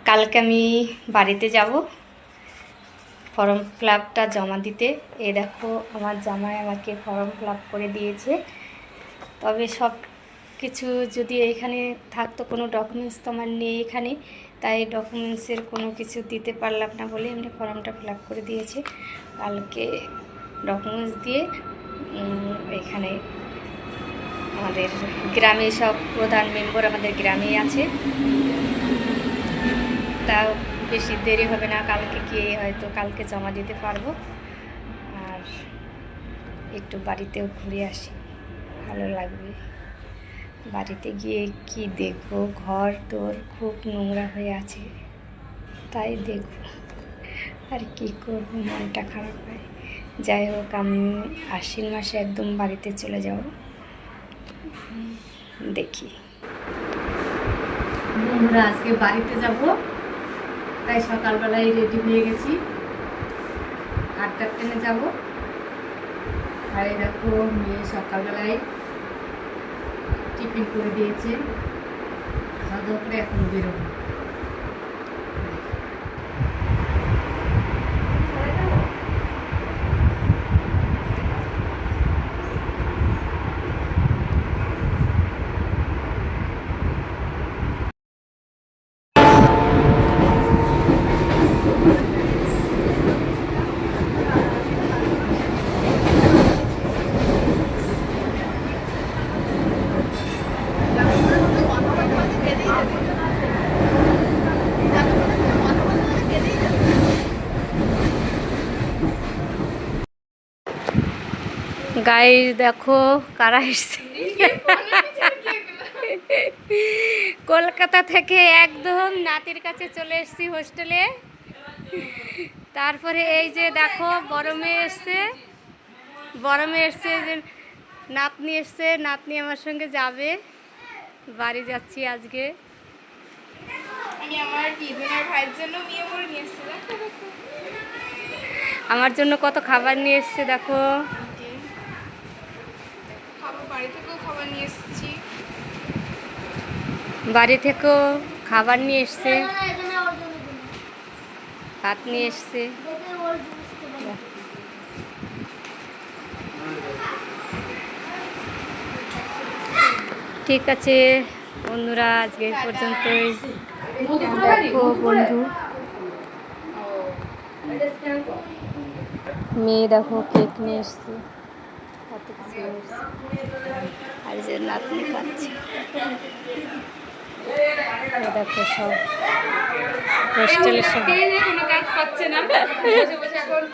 কালকে আমি বাড়িতে যাব ফর্ম ফিল আপটা জমা দিতে। এই দেখো আমার জামাই আমাকে ফর্ম ফিল আপ করে দিয়েছে। তবে সব কিছু যদি এখানে থাকতো, কোনো ডকুমেন্টস তো আমার নেই এখানে, তাই ডকুমেন্টসের কোনো কিছু দিতে পারলাম না বলে এমনি ফর্মটা ফিল আপ করে দিয়েছে। কালকে ডকুমেন্টস দিয়ে এখানে আমাদের গ্রামে সব প্রধান মেম্বার আমাদের গ্রামেই আছে, তাও বেশি দেরি হবে না, কালকে গিয়ে হয়তো কালকে জমা দিতে পারবো। আর একটু বাড়িতেও ঘুরে আসি, ভালো লাগবে। বাড়িতে গিয়ে কি দেখবো, ঘর তোর খুব নোংরা হয়ে আছে, তাই দেখব আর কি করবো, মনটা খারাপ হয়। যাই হোক, আমি আশ্বিন মাসে একদম বাড়িতে চলে যাব, দেখি। বন্ধুরা, আজকে বাড়িতে যাব, তাই সকালবেলায় রেডি হয়ে গেছি, 8টার ট্রেনে যাব। আর এই দেখো মেয়ে সকালবেলায় টিফিন করে দিয়েছে, খাওয়া দাওয়া করে এখন বেরোবো। গাইস দেখো কারা এসছে, কলকাতা থেকে একদম নাতির কাছে চলে এসেছি হোস্টেলে। তারপরে এই যে দেখো বড় মেয়ে এসছে, যে নাতনি এসছে, নাতনি আমার সঙ্গে যাবে, বাড়ি যাচ্ছি আজকে। আমার জন্য কত খাবার নিয়ে এসছে দেখো, বাড়ি থেকেও খাবার নিয়ে এসছে, ভাত নিয়ে এসছে। ঠিক আছে বন্ধুরা, আজকে পর্যন্তই। দেখো বন্ধু, মেয়ে দেখো কেক নিয়ে এসছে, কত কিছু নিয়ে এসছে। আর যে নাতনি খাচ্ছে, দেখো সব হোস্টেলের সব। কোনো কাজ পাচ্ছে না, বসে বসে এখন